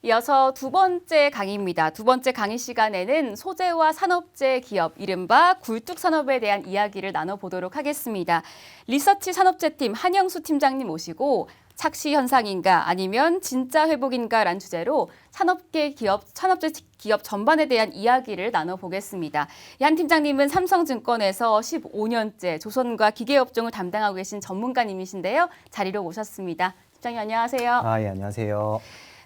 이어서 두 번째 강의입니다. 두 번째 강의 시간에는 소재와 산업재 기업, 이른바 굴뚝산업에 대한 이야기를 나눠보도록 하겠습니다. 리서치 산업재팀 한영수 팀장님 모시고 착시 현상인가 아니면 진짜 회복인가라는 주제로 산업재 기업 전반에 대한 이야기를 나눠보겠습니다. 한 팀장님은 삼성증권에서 15년째 조선과 기계업종을 담당하고 계신 전문가님이신데요. 자리로 오셨습니다. 팀장님 안녕하세요. 예, 안녕하세요.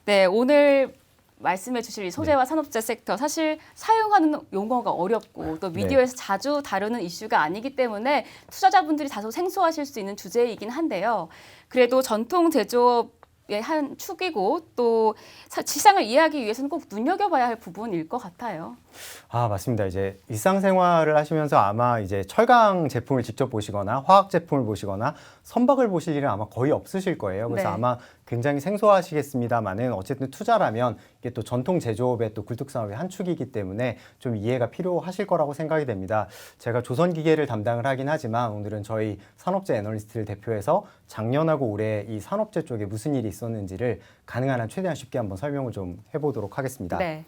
네, 오늘 말씀해 주실 이 소재와 산업재 섹터 사실 사용하는 용어가 어렵고 또 미디어에서 자주 다루는 이슈가 아니기 때문에 투자자분들이 다소 생소하실 수 있는 주제이긴 한데요. 그래도 전통 제조업의 한 축이고 또 시장을 이해하기 위해서는 꼭 눈여겨봐야 할 부분일 것 같아요. 맞습니다. 이제 일상생활을 하시면서 아마 이제 철강 제품을 직접 보시거나 화학 제품을 보시거나 선박을 보실 일은 아마 거의 없으실 거예요. 그래서 아마 굉장히 생소하시겠습니다만은 어쨌든 투자라면 이게 또 전통 제조업의 또 굴뚝산업의 한 축이기 때문에 좀 이해가 필요하실 거라고 생각이 됩니다. 제가 조선기계를 담당을 하긴 하지만 오늘은 저희 산업재 애널리스트를 대표해서 작년하고 올해 이 산업재 쪽에 무슨 일이 있었는지를 가능한 한 최대한 쉽게 한번 설명을 좀 해보도록 하겠습니다. 네.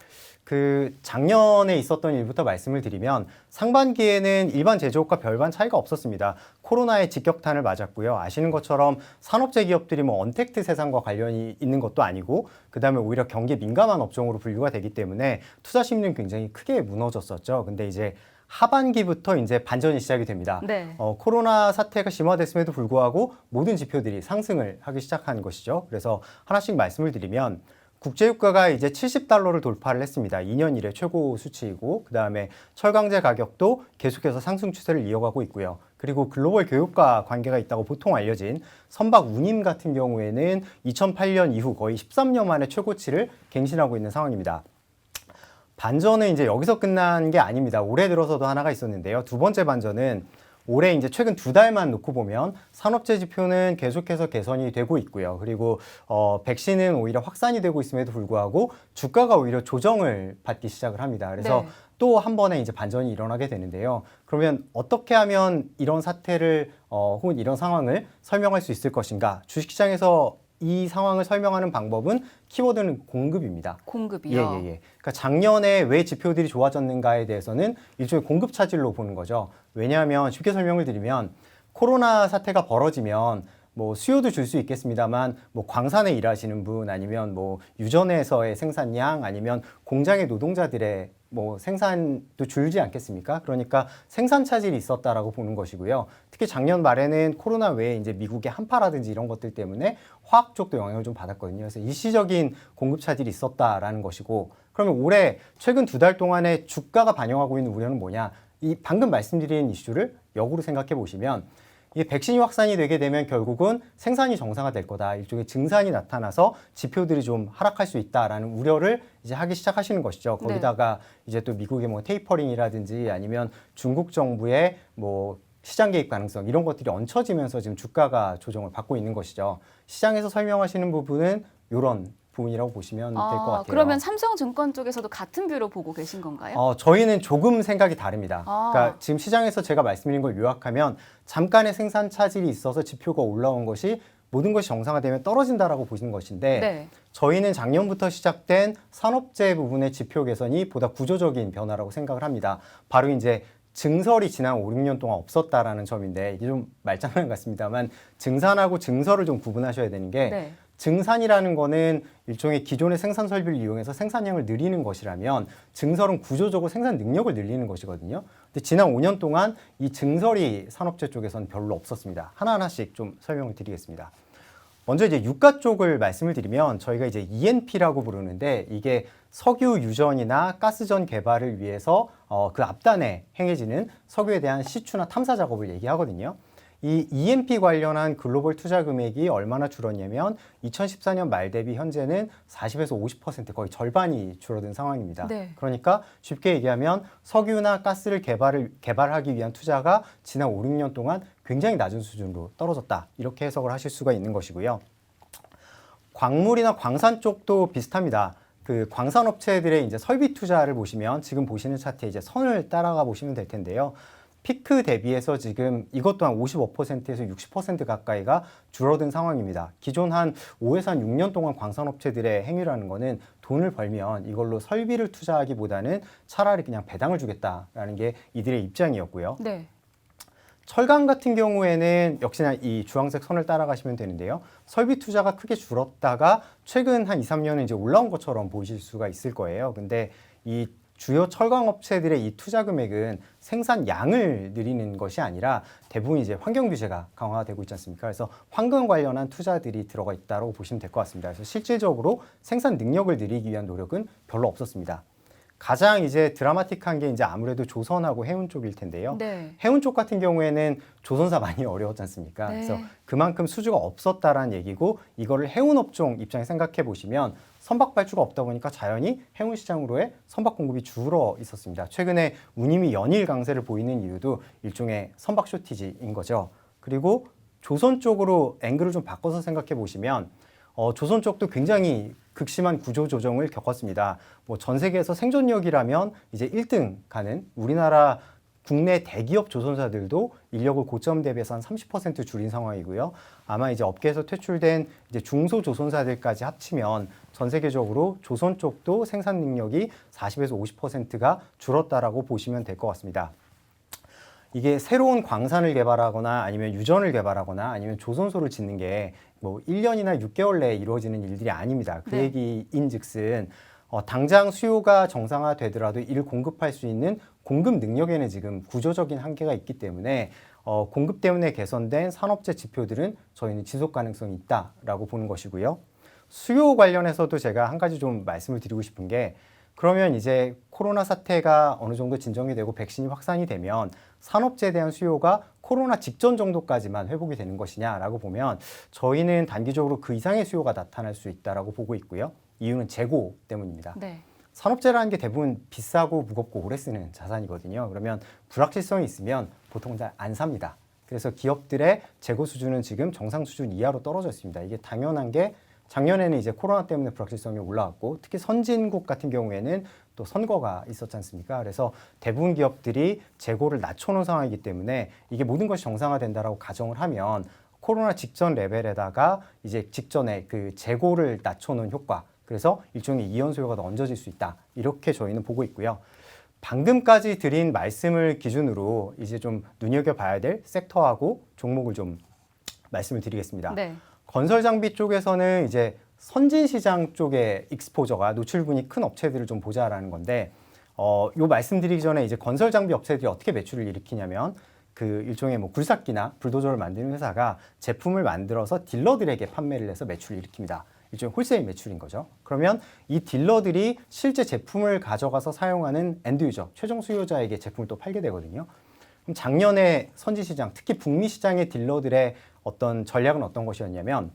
작년에 있었던 일부터 말씀을 드리면 상반기에는 일반 제조업과 별반 차이가 없었습니다. 코로나의 직격탄을 맞았고요. 아시는 것처럼 산업재 기업들이 뭐 언택트 세상과 관련이 있는 것도 아니고 그다음에 오히려 경기에 민감한 업종으로 분류가 되기 때문에 투자 심리는 굉장히 크게 무너졌었죠. 근데 이제 하반기부터 이제 반전이 시작이 됩니다. 코로나 사태가 심화됐음에도 불구하고 모든 지표들이 상승을 하기 시작한 것이죠. 그래서 하나씩 말씀을 드리면 국제유가가 이제 70달러를 돌파를 했습니다. 2년 이래 최고 수치이고 그다음에 철강제 가격도 계속해서 상승 추세를 이어가고 있고요. 그리고 글로벌 교육과 관계가 있다고 보통 알려진 선박 운임 같은 경우에는 2008년 이후 거의 13년 만에 최고치를 갱신하고 있는 상황입니다. 반전은 이제 여기서 끝난 게 아닙니다. 올해 들어서도 하나가 있었는데요. 두 번째 반전은 올해 이제 최근 두 달만 놓고 보면 산업재 지표는 계속해서 개선이 되고 있고요. 그리고 백신은 오히려 확산이 되고 있음에도 불구하고 주가가 오히려 조정을 받기 시작을 합니다. 그래서 또 한 번에 이제 반전이 일어나게 되는데요. 그러면 어떻게 하면 이런 사태를 혹은 이런 상황을 설명할 수 있을 것인가? 주식시장에서 이 상황을 설명하는 방법은 키워드는 공급입니다. 공급이요? 그러니까 작년에 왜 지표들이 좋아졌는가에 대해서는 일종의 공급 차질로 보는 거죠. 왜냐하면 쉽게 설명을 드리면 코로나 사태가 벌어지면 뭐 수요도 줄 수 있겠습니다만 뭐 광산에 일하시는 분 아니면 뭐 유전에서의 생산량 아니면 공장의 노동자들의 뭐 생산도 줄지 않겠습니까? 그러니까 생산 차질이 있었다라고 보는 것이고요. 특히 작년 말에는 코로나 외에 이제 미국의 한파라든지 이런 것들 때문에 화학 쪽도 영향을 좀 받았거든요. 그래서 일시적인 공급 차질이 있었다라는 것이고, 그러면 올해 최근 두 달 동안에 주가가 반영하고 있는 우려는 뭐냐? 이 방금 말씀드린 이슈를 역으로 생각해 보시면 이 백신이 확산이 되게 되면 결국은 생산이 정상화될 거다. 일종의 증산이 나타나서 지표들이 좀 하락할 수 있다라는 우려를 이제 하기 시작하시는 것이죠. 거기다가 이제 또 미국의 뭐 테이퍼링이라든지 아니면 중국 정부의 뭐 시장 개입 가능성 이런 것들이 얹혀지면서 지금 주가가 조정을 받고 있는 것이죠. 시장에서 설명하시는 부분은 이런 부분이라고 보시면 될 것 같아요. 그러면 삼성증권 쪽에서도 같은 뷰로 보고 계신 건가요? 저희는 조금 생각이 다릅니다. 그러니까 지금 시장에서 제가 말씀드린 걸 요약하면 잠깐의 생산 차질이 있어서 지표가 올라온 것이 모든 것이 정상화되면 떨어진다라고 보시는 것인데 저희는 작년부터 시작된 산업재 부분의 지표 개선이 보다 구조적인 변화라고 생각을 합니다. 바로 이제 증설이 지난 5, 6년 동안 없었다라는 점인데 이게 좀 말장난 같습니다만 증산하고 증설을 좀 구분하셔야 되는 게 증산이라는 거는 일종의 기존의 생산 설비를 이용해서 생산량을 늘리는 것이라면 증설은 구조적으로 생산 능력을 늘리는 것이거든요. 근데 지난 5년 동안 이 증설이 산업재 쪽에서는 별로 없었습니다. 하나하나씩 좀 설명을 드리겠습니다. 먼저 이제 유가 쪽을 말씀을 드리면 저희가 이제 E&P라고 부르는데 이게 석유 유전이나 가스전 개발을 위해서 그 앞단에 행해지는 석유에 대한 시추나 탐사 작업을 얘기하거든요. 이 EMP 관련한 글로벌 투자 금액이 얼마나 줄었냐면 2014년 말 대비 현재는 40에서 50% 거의 절반이 줄어든 상황입니다. 네. 그러니까 쉽게 얘기하면 석유나 가스를 개발하기 위한 투자가 지난 5, 6년 동안 굉장히 낮은 수준으로 떨어졌다. 이렇게 해석을 하실 수가 있는 것이고요. 광물이나 광산 쪽도 비슷합니다. 그 광산업체들의 이제 설비 투자를 보시면 지금 보시는 차트에 이제 선을 따라가 보시면 될 텐데요. 피크 대비해서 지금 이것 또한 55%에서 60% 가까이가 줄어든 상황입니다. 기존 한 5에서 한 6년 동안 광산업체들의 행위라는 거는 돈을 벌면 이걸로 설비를 투자하기보다는 차라리 그냥 배당을 주겠다라는 게 이들의 입장이었고요. 네. 철강 같은 경우에는 역시나 이 주황색 선을 따라가시면 되는데요. 설비 투자가 크게 줄었다가 최근 한 2, 3년은 이제 올라온 것처럼 보이실 수가 있을 거예요. 근데 이 주요 철강 업체들의 이 투자 금액은 생산량을 늘리는 것이 아니라 대부분 이제 환경 규제가 강화되고 있지 않습니까? 그래서 환경 관련한 투자들이 들어가 있다고 보시면 될 것 같습니다. 그래서 실질적으로 생산 능력을 늘리기 위한 노력은 별로 없었습니다. 가장 이제 드라마틱한 게 이제 아무래도 조선하고 해운 쪽일 텐데요. 네. 해운 쪽 같은 경우에는 조선사 많이 어려웠지 않습니까? 네. 그래서 그만큼 수주가 없었다라는 얘기고 이거를 해운 업종 입장에 생각해 보시면 선박 발주가 없다 보니까 자연히 해운 시장으로의 선박 공급이 줄어 있었습니다. 최근에 운임이 연일 강세를 보이는 이유도 일종의 선박 쇼티지인 거죠. 그리고 조선 쪽으로 앵글을 좀 바꿔서 생각해 보시면 조선 쪽도 굉장히 극심한 구조 조정을 겪었습니다. 뭐 전 세계에서 생존력이라면 이제 1등 가는 우리나라 국내 대기업 조선사들도 인력을 고점 대비해서 한 30% 줄인 상황이고요. 아마 이제 업계에서 퇴출된 이제 중소 조선사들까지 합치면 전 세계적으로 조선 쪽도 생산 능력이 40에서 50%가 줄었다라고 보시면 될 것 같습니다. 이게 새로운 광산을 개발하거나 아니면 유전을 개발하거나 아니면 조선소를 짓는 게 뭐 1년이나 6개월 내에 이루어지는 일들이 아닙니다. 그 네. 얘기인 즉슨 당장 수요가 정상화되더라도 이를 공급할 수 있는 공급 능력에는 지금 구조적인 한계가 있기 때문에 공급 때문에 개선된 산업재 지표들은 저희는 지속 가능성이 있다라고 보는 것이고요. 수요 관련해서도 제가 한 가지 좀 말씀을 드리고 싶은 게 그러면 이제 코로나 사태가 어느 정도 진정이 되고 백신이 확산이 되면 산업재에 대한 수요가 코로나 직전 정도까지만 회복이 되는 것이냐라고 보면 저희는 단기적으로 그 이상의 수요가 나타날 수 있다라고 보고 있고요. 이유는 재고 때문입니다. 네. 산업재라는 게 대부분 비싸고 무겁고 오래 쓰는 자산이거든요. 그러면 불확실성이 있으면 보통 잘 안 삽니다. 그래서 기업들의 재고 수준은 지금 정상 수준 이하로 떨어져 있습니다. 이게 당연한 게 작년에는 이제 코로나 때문에 불확실성이 올라왔고 특히 선진국 같은 경우에는 또 선거가 있었지 않습니까? 그래서 대부분 기업들이 재고를 낮춰놓은 상황이기 때문에 이게 모든 것이 정상화된다라고 가정을 하면 코로나 직전 레벨에다가 이제 직전에 그 재고를 낮춰놓은 효과 그래서 일종의 이연 수요가 더 얹어질 수 있다. 이렇게 저희는 보고 있고요. 방금까지 드린 말씀을 기준으로 이제 좀 눈여겨봐야 될 섹터하고 종목을 좀 말씀을 드리겠습니다. 네. 건설 장비 쪽에서는 이제 선진 시장 쪽의 익스포저가 노출분이 큰 업체들을 좀 보자라는 건데 요 말씀드리기 전에 이제 건설 장비 업체들이 어떻게 매출을 일으키냐면 그 일종의 뭐 굴삭기나 불도저를 만드는 회사가 제품을 만들어서 딜러들에게 판매를 해서 매출을 일으킵니다. 일종의 홀세일 매출인 거죠. 그러면 이 딜러들이 실제 제품을 가져가서 사용하는 엔드 유저, 최종 수요자에게 제품을 또 팔게 되거든요. 그럼 작년에 선지 시장, 특히 북미 시장의 딜러들의 어떤 전략은 어떤 것이었냐면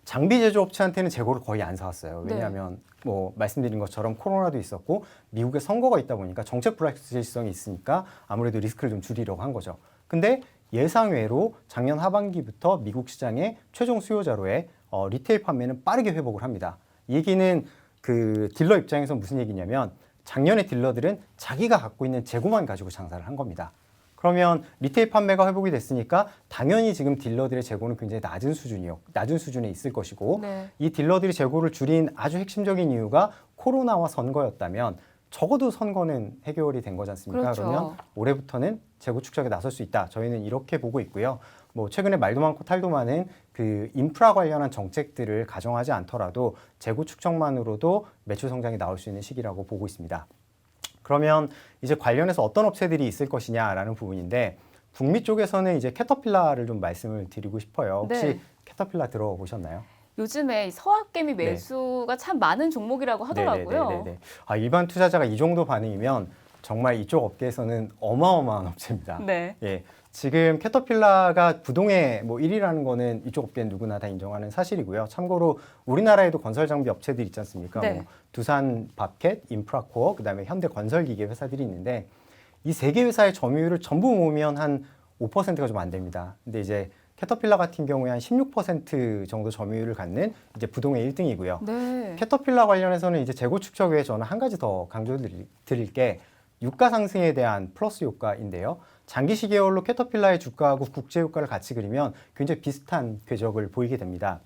장비 제조업체한테는 재고를 거의 안 사왔어요. 왜냐하면 뭐 말씀드린 것처럼 코로나도 있었고 미국에 선거가 있다 보니까 정책 불확실성이 있으니까 아무래도 리스크를 좀 줄이려고 한 거죠. 근데 예상외로 작년 하반기부터 미국 시장의 최종 수요자로의 리테일 판매는 빠르게 회복을 합니다. 이 얘기는 그 딜러 입장에서 무슨 얘기냐면 작년에 딜러들은 자기가 갖고 있는 재고만 가지고 장사를 한 겁니다. 그러면 리테일 판매가 회복이 됐으니까 당연히 지금 딜러들의 재고는 굉장히 낮은 수준에 있을 것이고 네. 이 딜러들이 재고를 줄인 아주 핵심적인 이유가 코로나와 선거였다면 적어도 선거는 해결이 된 거지 않습니까? 그렇죠. 그러면 올해부터는 재고 축적에 나설 수 있다. 저희는 이렇게 보고 있고요. 뭐 최근에 말도 많고 탈도 많은 그 인프라 관련한 정책들을 가정하지 않더라도 재고 축적만으로도 매출 성장이 나올 수 있는 시기라고 보고 있습니다. 그러면 이제 관련해서 어떤 업체들이 있을 것이냐라는 부분인데 북미 쪽에서는 이제 캐터필라를 좀 말씀을 드리고 싶어요. 혹시 네. 캐터필라 들어보셨나요? 요즘에 서학개미 매수가 참 많은 종목이라고 하더라고요. 네네네네. 일반 투자자가 이 정도 반응이면 정말 이쪽 업계에서는 어마어마한 업체입니다. 네. 예, 지금 캐터필라가 부동의 뭐 1위라는 거는 이쪽 업계는 누구나 다 인정하는 사실이고요. 참고로 우리나라에도 건설 장비 업체들이 있지 않습니까? 네. 뭐 두산 밥캣, 인프라코어, 그다음에 현대 건설기계 회사들이 있는데 이 세 개 회사의 점유율을 전부 모으면 한 5%가 좀 안 됩니다. 근데 이제 캐터필라 같은 경우에 한 16% 정도 점유율을 갖는 이제 부동의 1등이고요. 네. 캐터필라 관련해서는 이제 재고 축적 외에 저는 한 가지 더 강조드릴 게 유가 상승에 대한 플러스 효과인데요. 장기 시계열로 캐터필라의 주가하고 국제 유가를 같이 그리면 굉장히 비슷한 궤적을 보이게 됩니다.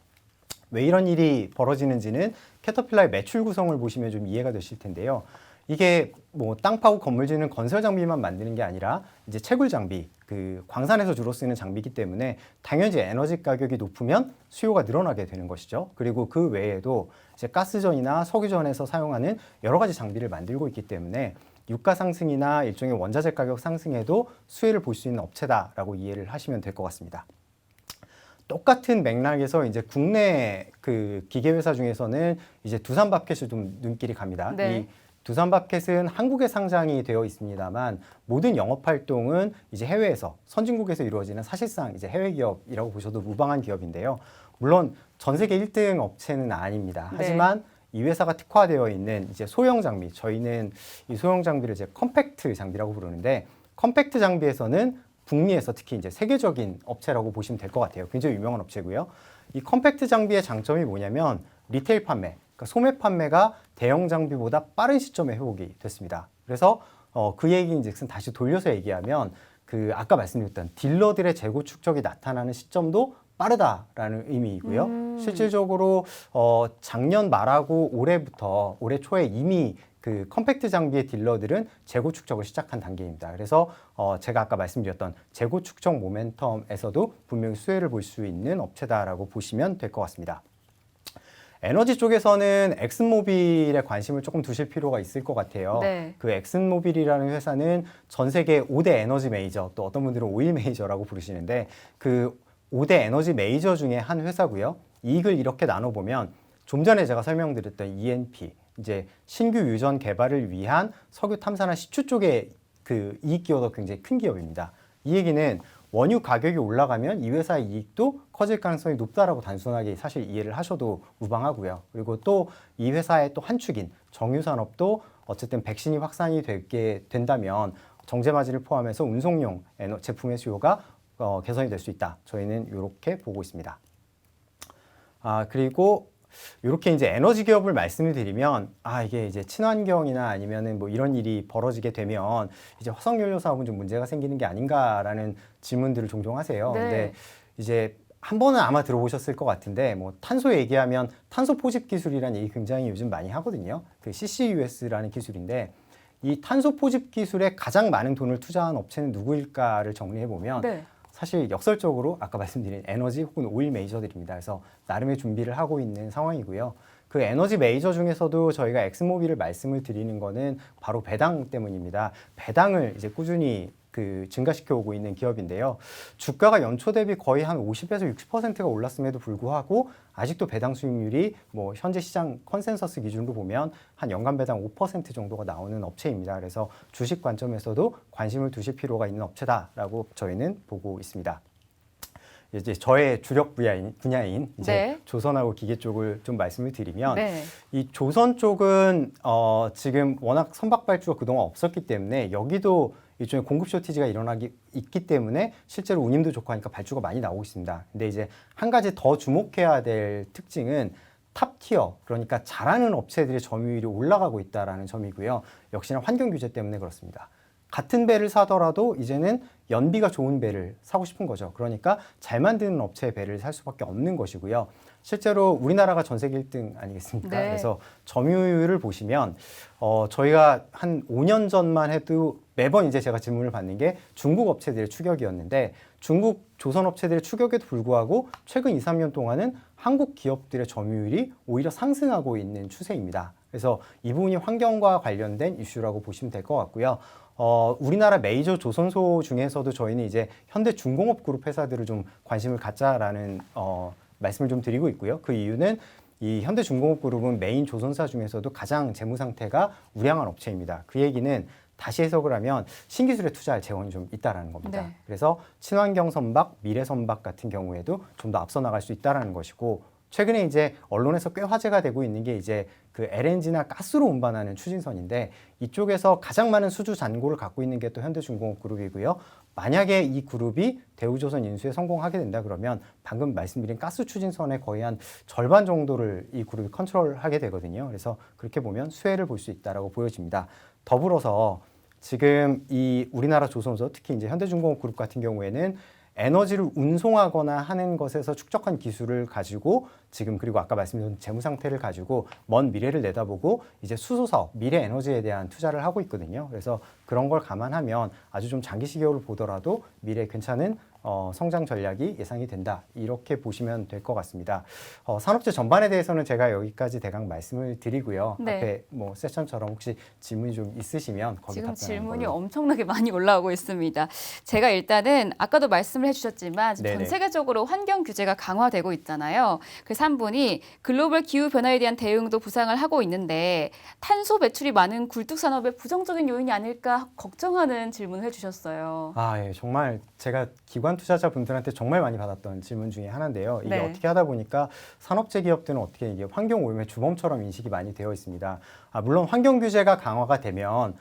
왜 이런 일이 벌어지는지는 캐터필라의 매출 구성을 보시면 좀 이해가 되실 텐데요. 이게 뭐 땅 파고 건물 짓는 건설 장비만 만드는 게 아니라 이제 채굴 장비, 그 광산에서 주로 쓰는 장비이기 때문에 당연히 에너지 가격이 높으면 수요가 늘어나게 되는 것이죠. 그리고 그 외에도 이제 가스전이나 석유전에서 사용하는 여러 가지 장비를 만들고 있기 때문에 유가 상승이나 일종의 원자재 가격 상승에도 수혜를 볼 수 있는 업체다라고 이해를 하시면 될 것 같습니다. 똑같은 맥락에서 이제 국내 그 기계 회사 중에서는 이제 두산밥켓이 좀 눈길이 갑니다. 네. 이 두산밥켓은 한국에 상장이 되어 있습니다만 모든 영업 활동은 이제 해외에서 선진국에서 이루어지는 사실상 이제 해외 기업이라고 보셔도 무방한 기업인데요. 물론 전 세계 1등 업체는 아닙니다. 네. 하지만 이 회사가 특화되어 있는 이제 소형 장비, 저희는 이 소형 장비를 이제 컴팩트 장비라고 부르는데 컴팩트 장비에서는 북미에서 특히 이제 세계적인 업체라고 보시면 될 것 같아요. 굉장히 유명한 업체고요. 이 컴팩트 장비의 장점이 뭐냐면 리테일 판매, 그러니까 소매 판매가 대형 장비보다 빠른 시점에 회복이 됐습니다. 그래서 그 얘기인즉슨 다시 돌려서 얘기하면 그 아까 말씀드렸던 딜러들의 재고 축적이 나타나는 시점도 빠르다라는 의미이고요. 실질적으로 작년 말하고 올해부터 올해 초에 이미 그 컴팩트 장비의 딜러들은 재고 축적을 시작한 단계입니다. 그래서 제가 아까 말씀드렸던 재고 축적 모멘텀에서도 분명히 수혜를 볼 수 있는 업체다라고 보시면 될 것 같습니다. 에너지 쪽에서는 엑슨모빌에 관심을 조금 두실 필요가 있을 것 같아요. 네. 그 엑슨모빌이라는 회사는 전 세계 5대 에너지 메이저, 또 어떤 분들은 오일 메이저라고 부르시는데 그 5대 에너지 메이저 중에 한 회사고요. 이익을 이렇게 나눠보면 좀 전에 제가 설명드렸던 E&P, 이제 신규 유전 개발을 위한 석유 탐사나 시추 쪽에 그 이익 기여도 굉장히 큰 기업입니다. 이 얘기는 원유 가격이 올라가면 이 회사의 이익도 커질 가능성이 높다라고 단순하게 사실 이해를 하셔도 무방하고요. 그리고 또 이 회사의 또 한 축인 정유산업도 어쨌든 백신이 확산이 되게 된다면 정제 마진을 포함해서 운송용 제품의 수요가 개선이 될 수 있다. 저희는 이렇게 보고 있습니다. 그리고 이렇게 이제 에너지 기업을 말씀을 드리면 이게 이제 친환경이나 아니면은 뭐 이런 일이 벌어지게 되면 이제 화석연료 사업은 좀 문제가 생기는 게 아닌가라는 질문들을 종종 하세요. 네. 근데 이제 한 번은 아마 들어보셨을 것 같은데 뭐 탄소 얘기하면 탄소 포집 기술이라는 얘기 굉장히 요즘 많이 하거든요. 그 CCUS라는 기술인데 이 탄소 포집 기술에 가장 많은 돈을 투자한 업체는 누구일까를 정리해 보면 네. 사실 역설적으로 아까 말씀드린 에너지 혹은 오일 메이저들입니다. 그래서 나름의 준비를 하고 있는 상황이고요. 그 에너지 메이저 중에서도 저희가 엑슨모빌을 말씀을 드리는 거는 바로 배당 때문입니다. 배당을 이제 꾸준히 그 증가시켜 오고 있는 기업인데요. 주가가 연초 대비 거의 한 50에서 60%가 올랐음에도 불구하고 아직도 배당 수익률이 뭐 현재 시장 컨센서스 기준으로 보면 한 연간 배당 5% 정도가 나오는 업체입니다. 그래서 주식 관점에서도 관심을 두실 필요가 있는 업체다라고 저희는 보고 있습니다. 이제 저의 주력 분야인 이제 네. 조선하고 기계 쪽을 좀 말씀을 드리면 네. 이 조선 쪽은 지금 워낙 선박 발주가 그동안 없었기 때문에 여기도 일종의 공급 쇼티지가 일어나기 있기 때문에 실제로 운임도 좋고 하니까 발주가 많이 나오고 있습니다. 근데 이제 한 가지 더 주목해야 될 특징은 탑 티어, 그러니까 잘하는 업체들의 점유율이 올라가고 있다는 점이고요. 역시나 환경 규제 때문에 그렇습니다. 같은 배를 사더라도 이제는 연비가 좋은 배를 사고 싶은 거죠. 그러니까 잘 만드는 업체의 배를 살 수밖에 없는 것이고요. 실제로 우리나라가 전 세계 1등 아니겠습니까? 네. 그래서 점유율을 보시면 저희가 한 5년 전만 해도 매번 이제 제가 질문을 받는 게 중국 업체들의 추격이었는데 중국 조선 업체들의 추격에도 불구하고 최근 2, 3년 동안은 한국 기업들의 점유율이 오히려 상승하고 있는 추세입니다. 그래서 이 부분이 환경과 관련된 이슈라고 보시면 될 것 같고요. 우리나라 메이저 조선소 중에서도 저희는 이제 현대중공업 그룹 회사들을 좀 관심을 갖자라는 말씀을 좀 드리고 있고요. 그 이유는 이 현대중공업 그룹은 메인 조선사 중에서도 가장 재무 상태가 우량한 업체입니다. 그 얘기는 다시 해석을 하면 신기술에 투자할 재원이 좀 있다라는 겁니다. 네. 그래서 친환경 선박, 미래 선박 같은 경우에도 좀 더 앞서 나갈 수 있다라는 것이고 최근에 이제 언론에서 꽤 화제가 되고 있는 게 이제 그 LNG나 가스로 운반하는 추진선인데 이쪽에서 가장 많은 수주 잔고를 갖고 있는 게 또 현대중공업 그룹이고요. 만약에 이 그룹이 대우조선 인수에 성공하게 된다 그러면 방금 말씀드린 가스 추진선의 거의 한 절반 정도를 이 그룹이 컨트롤하게 되거든요. 그래서 그렇게 보면 수혜를 볼 수 있다라고 보여집니다. 더불어서 지금 이 우리나라 조선소 특히 이제 현대중공업 그룹 같은 경우에는 에너지를 운송하거나 하는 것에서 축적한 기술을 가지고 지금 그리고 아까 말씀드린 재무 상태를 가지고 먼 미래를 내다보고 이제 수소 사업, 미래 에너지에 대한 투자를 하고 있거든요. 그래서 그런 걸 감안하면 아주 좀 장기 시계로 보더라도 미래 괜찮은 성장 전략이 예상이 된다. 이렇게 보시면 될 것 같습니다. 산업재 전반에 대해서는 제가 여기까지 대강 말씀을 드리고요. 네. 앞에 뭐 세션처럼 혹시 질문이 좀 있으시면 거기 지금 답변하는 질문이 걸로. 엄청나게 많이 올라오고 있습니다. 제가 일단은 아까도 말씀을 해주셨지만 지금 전 네네. 세계적으로 환경 규제가 강화되고 있잖아요. 그래서 한 분이 글로벌 기후 변화에 대한 대응도 부상을 하고 있는데 탄소 배출이 많은 굴뚝 산업의 부정적인 요인이 아닐까 걱정하는 질문을 해주셨어요. 아, 예, 정말 제가 기관 투자자분들한테 정말 많이 받았던 질문 중에 하나인데요. 이게 네. 어떻게 하다 보니까 산업재 기업들은 어떻게 이게 환경 오염의 주범처럼 인식이 많이 되어 있습니다. 물론 환경 규제가 강화가 되면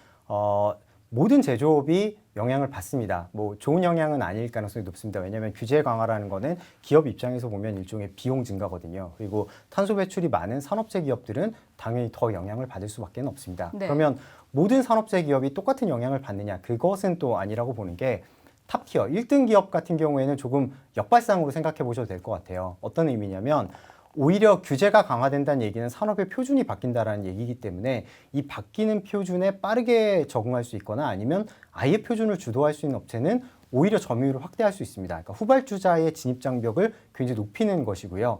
모든 제조업이 영향을 받습니다. 뭐 좋은 영향은 아닐 가능성이 높습니다. 왜냐하면 규제 강화라는 거는 기업 입장에서 보면 일종의 비용 증가거든요. 그리고 탄소 배출이 많은 산업재 기업들은 당연히 더 영향을 받을 수밖에 없습니다. 네. 그러면 모든 산업재 기업이 똑같은 영향을 받느냐? 그것은 또 아니라고 보는 게 탑티어 1등 기업 같은 경우에는 조금 역발상으로 생각해 보셔도 될 것 같아요. 어떤 의미냐면 오히려 규제가 강화된다는 얘기는 산업의 표준이 바뀐다라는 얘기이기 때문에 이 바뀌는 표준에 빠르게 적응할 수 있거나 아니면 아예 표준을 주도할 수 있는 업체는 오히려 점유율을 확대할 수 있습니다. 그러니까 후발주자의 진입 장벽을 굉장히 높이는 것이고요.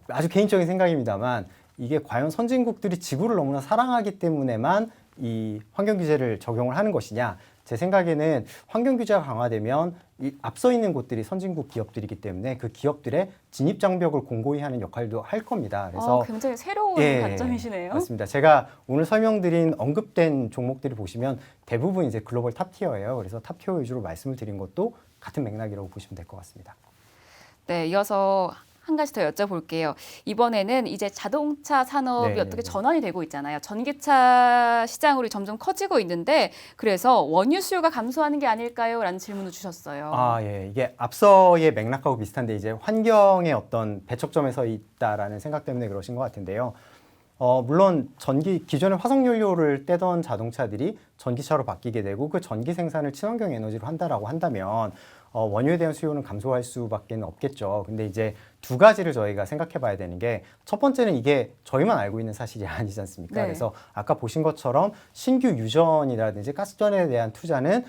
아주 개인적인 생각입니다만 이게 과연 선진국들이 지구를 너무나 사랑하기 때문에만 이 환경 규제를 적용을 하는 것이냐? 제 생각에는 환경 규제가 강화되면 이 앞서 있는 곳들이 선진국 기업들이기 때문에 그 기업들의 진입 장벽을 공고히 하는 역할도 할 겁니다. 그래서 굉장히 새로운 예, 관점이시네요. 맞습니다. 제가 오늘 설명드린 언급된 종목들을 보시면 대부분 이제 글로벌 탑티어예요. 그래서 탑티어 위주로 말씀을 드린 것도 같은 맥락이라고 보시면 될 것 같습니다. 네, 이어서 한 가지 더 여쭤볼게요. 이번에는 이제 자동차 산업이 네, 어떻게 네. 전환이 되고 있잖아요. 전기차 시장으로 점점 커지고 있는데 그래서 원유 수요가 감소하는 게 아닐까요? 라는 질문을 주셨어요. 예. 이게 앞서의 맥락하고 비슷한데 이제 환경의 어떤 배척점에 있다라는 생각 때문에 그러신 것 같은데요. 물론 기존의 화석연료를 떼던 자동차들이 전기차로 바뀌게 되고 그 전기 생산을 친환경 에너지로 한다라고 한다면 원유에 대한 수요는 감소할 수밖에 없겠죠. 근데 이제 두 가지를 저희가 생각해 봐야 되는 게 첫 번째는 이게 저희만 알고 있는 사실이 아니지 않습니까? 네. 그래서 아까 보신 것처럼 신규 유전이라든지 가스전에 대한 투자는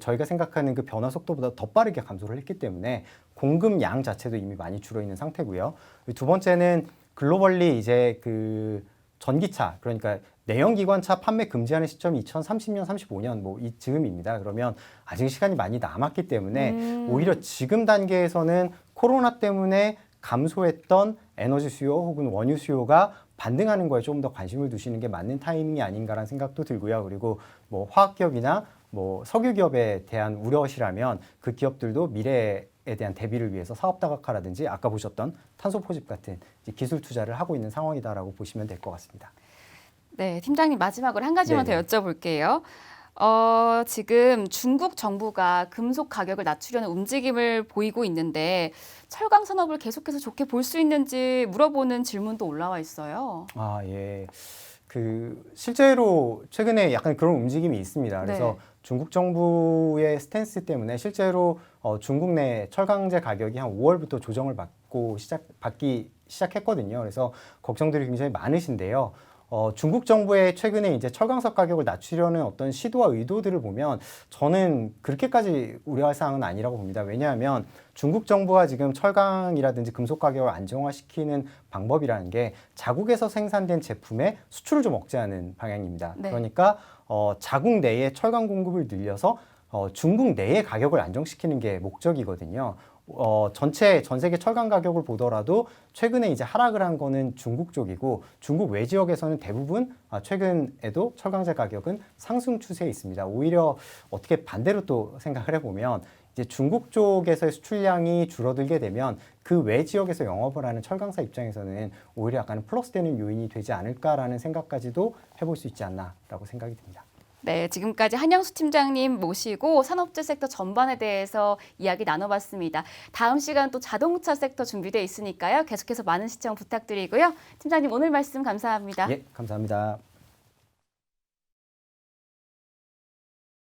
저희가 생각하는 그 변화 속도보다 더 빠르게 감소를 했기 때문에 공급 양 자체도 이미 많이 줄어 있는 상태고요. 두 번째는 글로벌리 이제 그 전기차 그러니까 내연기관차 판매 금지하는 시점이 2030년, 35년 뭐 이즈음입니다. 그러면 아직 시간이 많이 남았기 때문에 오히려 지금 단계에서는 코로나 때문에 감소했던 에너지 수요 혹은 원유 수요가 반등하는 거에 좀 더 관심을 두시는 게 맞는 타이밍이 아닌가라는 생각도 들고요. 그리고 뭐 화학기업이나 뭐 석유기업에 대한 우려시라면 그 기업들도 미래에 대한 대비를 위해서 사업 다각화라든지 아까 보셨던 탄소 포집 같은 이제 기술 투자를 하고 있는 상황이다라고 보시면 될 것 같습니다. 네, 팀장님 마지막으로 한 가지만 네네. 더 여쭤볼게요. 지금 중국 정부가 금속 가격을 낮추려는 움직임을 보이고 있는데 철강 산업을 계속해서 좋게 볼 수 있는지 물어보는 질문도 올라와 있어요. 예. 실제로 최근에 약간 그런 움직임이 있습니다. 그래서 네. 중국 정부의 스탠스 때문에 실제로 중국 내 철강제 가격이 한 5월부터 조정을 받기 시작했거든요. 그래서 걱정들이 굉장히 많으신데요. 중국 정부의 최근에 이제 철강석 가격을 낮추려는 어떤 시도와 의도들을 보면 저는 그렇게까지 우려할 사항은 아니라고 봅니다. 왜냐하면 중국 정부가 지금 철강이라든지 금속 가격을 안정화시키는 방법이라는 게 자국에서 생산된 제품의 수출을 좀 억제하는 방향입니다. 네. 그러니까 자국 내에 철강 공급을 늘려서 중국 내의 가격을 안정시키는 게 목적이거든요. 전 세계 철강 가격을 보더라도 최근에 이제 하락을 한 거는 중국 쪽이고 중국 외 지역에서는 대부분 최근에도 철강제 가격은 상승 추세에 있습니다. 오히려 어떻게 반대로 또 생각을 해보면 이제 중국 쪽에서의 수출량이 줄어들게 되면 그 외 지역에서 영업을 하는 철강사 입장에서는 오히려 약간 플러스되는 요인이 되지 않을까라는 생각까지도 해볼 수 있지 않나라고 생각이 듭니다. 네, 지금까지 한영수 팀장님 모시고 산업재 섹터 전반에 대해서 이야기 나눠봤습니다. 다음 시간 또 자동차 섹터 준비되어 있으니까요. 계속해서 많은 시청 부탁드리고요. 팀장님 오늘 말씀 감사합니다. 예, 감사합니다.